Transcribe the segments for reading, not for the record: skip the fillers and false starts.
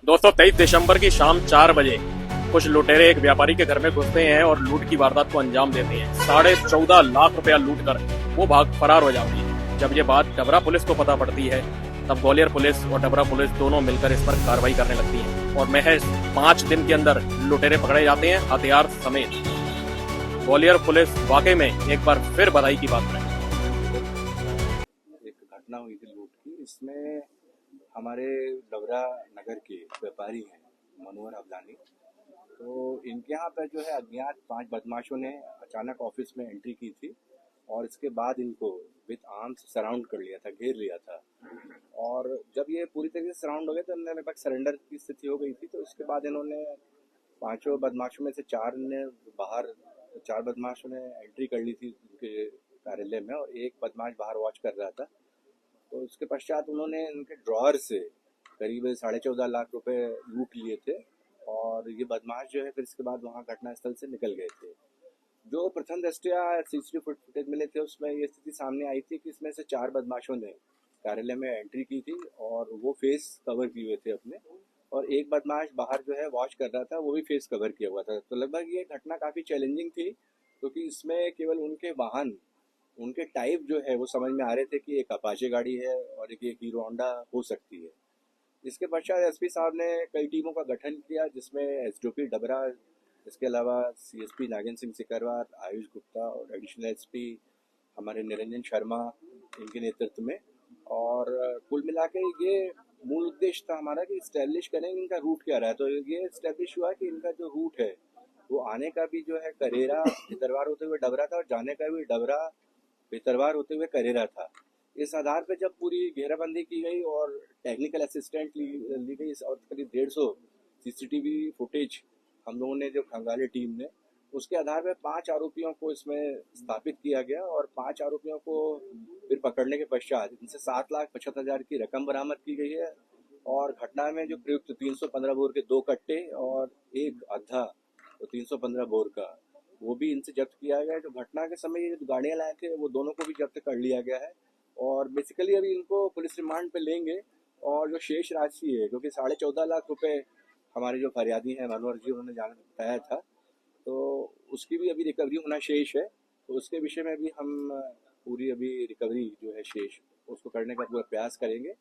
दोस्तों 23 दिसंबर की शाम 4 बजे कुछ लुटेरे एक व्यापारी के घर में घुसते हैं और लूट की वारदात को अंजाम देते हैं। 14.5 लाख रुपया लूट कर वो भाग फरार हो जाती है। जब ये बात डबरा पुलिस को पता पड़ती है तब ग्वालियर पुलिस और डबरा पुलिस दोनों मिलकर इस पर कार्रवाई करने लगती है और महज 5 दिन के अंदर लुटेरे पकड़े जाते हैं हथियार समेत। ग्वालियर पुलिस वाकई में एक बार फिर बधाई की बात है। एक घटना हुई थी लूट की। इसमें हमारे डबरा नगर के व्यापारी हैं मनोहर अबलानी, तो इनके यहाँ पर जो है अज्ञात 5 बदमाशों ने अचानक ऑफिस में एंट्री की थी और इसके बाद इनको विद आर्म्स सराउंड कर लिया था, घेर लिया था। और जब ये पूरी तरीके से सराउंड हो गए तो इन्हें लगभग सरेंडर की स्थिति हो गई थी। तो इसके बाद इन्होंने 5 बदमाशों में से 4 बदमाशों ने एंट्री कर ली थी उनके कार्यालय में और एक बदमाश बाहर वॉच कर रहा था। तो उसके पश्चात उन्होंने उनके ड्रॉअर से करीब 14.5 लाख रुपए लूट लिए थे और ये बदमाश जो है फिर इसके बाद वहाँ घटनास्थल से निकल गए थे। जो प्रथम दृष्टया सीसीटीवी फुटेज मिले थे उसमें ये स्थिति सामने आई थी कि इसमें से 4 बदमाशों ने कार्यालय में एंट्री की थी और वो फेस कवर किए हुए थे अपने, और एक बदमाश बाहर जो है वॉच कर रहा था, वो भी फेस कवर किया हुआ था। तो लगभग ये घटना काफ़ी चैलेंजिंग थी क्योंकि इसमें केवल उनके वाहन, उनके टाइप जो है वो समझ में आ रहे थे कि एक अपाचे गाड़ी है और एक हीरो होंडा हो सकती है। इसके पश्चात एसपी साहब ने कई टीमों का गठन किया जिसमें एसडीओपी डबरा, इसके अलावा सीएसपी नागेंद्र सिंह सिकरवार, आयुष गुप्ता और एडिशनल एसपी हमारे निरंजन शर्मा, इनके नेतृत्व में। और कुल मिला के ये मूल उद्देश्य था हमारा कि इस्टेब्लिश करें इनका रूट क्या रहा है। तो ये इस्टेब्लिश हुआ कि इनका जो रूट है वो आने का भी जो है करेरा भितरवार होते हुए डबरा था और जाने का भी डबरा भितरवार होते हुए करेरा था। इस आधार पर जब पूरी घेराबंदी की गई और टेक्निकल असिस्टेंट ली गई और करीब 150 सीसीटीवी फुटेज हम लोगों ने जो खंगाली टीम ने, उसके आधार पर 5 आरोपियों को इसमें स्थापित किया गया और 5 आरोपियों को फिर पकड़ने के पश्चात इनसे 7,75,000 की रकम बरामद की गई है। और घटना में जो प्रयुक्त 315 बोर के 2 कट्टे और एक अद्धा, तो 315 बोर का, वो भी इनसे जब्त किया गया है। जो घटना के समय ये जो गाड़ियाँ लाए थे वो दोनों को भी जब्त कर लिया गया है और बेसिकली अभी इनको पुलिस रिमांड पे लेंगे। और जो शेष राशि है क्योंकि 14.5 लाख रुपए हमारे जो फरियादी हैं मनोहर जी, उन्होंने बताया था, तो उसकी भी अभी रिकवरी होना शेष है। तो उसके विषय में भी हम पूरी अभी रिकवरी जो है शेष उसको करने का पूरा प्रयास करेंगे।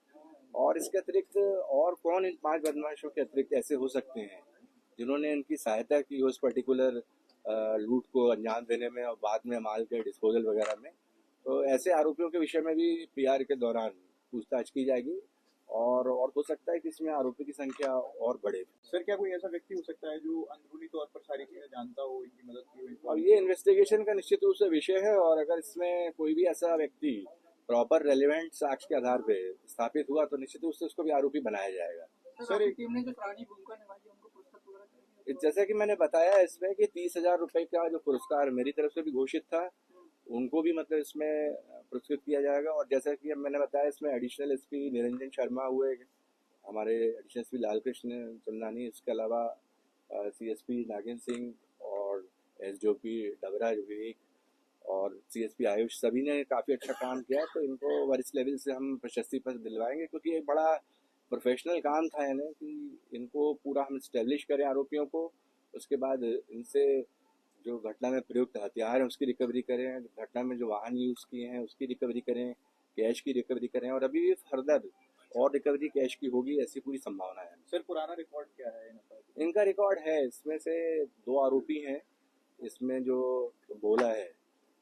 और इसके अतिरिक्त और कौन इन 5 बदमाशों के अतिरिक्त ऐसे हो सकते हैं जिन्होंने इनकी सहायता की उस पर्टिकुलर लूट को अंजाम देने में और बाद में माल के डिस्पोजल वगैरह में। तो ऐसे आरोपियों के विषय में भी पीआर के दौरान पूछताछ की जाएगी और हो सकता है कि इसमें आरोपी की संख्या और बढ़े। सर क्या कोई ऐसा व्यक्ति हो सकता है जो अंदरूनी तौर पर सारी चीजें जानता हो, इनकी मदद की हो? और ये इन्वेस्टिगेशन का निश्चित रूप से विषय है और अगर इसमें कोई भी ऐसा व्यक्ति प्रॉपर रेलिवेंट साक्ष्य के आधार पे स्थापित हुआ तो निश्चित रूप से उसको भी आरोपी बनाया जाएगा। सर टीम ने जो पुरानी भूमिका निभाई उनको पुरस्कार वगैरह करेंगे? जैसा कि मैंने बताया इसमें कि 30,000 रुपए का जो पुरस्कार मेरी तरफ से भी घोषित था, उनको भी मतलब इसमें पुरस्कृत किया जाएगा। और जैसा कि मैंने बताया इसमें एडिशनल एसपी निरंजन शर्मा हुए, हमारे एडिशनल एसपी लालकृष्ण चंदानी, इसके अलावा सीएसपी नागेंद्र सिंह और एसडीओपी डबरा विवेक और सीएसपी आयुष, सभी ने काफ़ी अच्छा काम किया है। तो इनको वरिष्ठ लेवल से हम प्रशस्ति पत्र दिलवाएंगे क्योंकि एक बड़ा प्रोफेशनल काम था यानी कि इनको पूरा हम स्टैब्लिश करें आरोपियों को, उसके बाद इनसे जो घटना में प्रयुक्त हथियार है उसकी रिकवरी करें, घटना में जो वाहन यूज़ किए हैं उसकी रिकवरी करें, कैश की रिकवरी करें और अभी भी फर्दर और रिकवरी कैश की होगी, ऐसी पूरी संभावना है। सर पुराना रिकॉर्ड क्या है इनका रिकॉर्ड है, इसमें से 2 आरोपी हैं, इसमें जो बोला है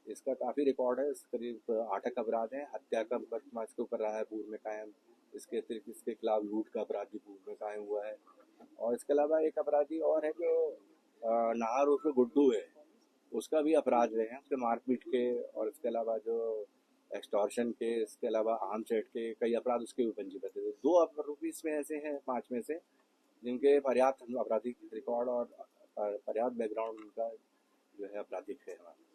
इसका काफ़ी रिकॉर्ड है, करीब 8 अपराध हैं। हत्या का मुकदमा इसके ऊपर रहा है पूर्व में कायम, इसके अतिरिक्त इसके खिलाफ लूट का अपराध भी पूर्व में कायम हुआ है। और इसके अलावा एक अपराधी और है जो नाहर उर्फ गुड्डू है, उसका भी अपराध रहे हैं, उसके मारपीट के और इसके अलावा जो एक्सटॉर्शन के, इसके अलावा आर्म चैट के कई अपराध उसके भी पंजीबद्ध थे। 2 आरोपी इसमें ऐसे हैं 5 में से जिनके पर्याप्त आपराधिक रिकॉर्ड और पर्याप्त बैकग्राउंड उनका जो है आपराधिक है हमारा।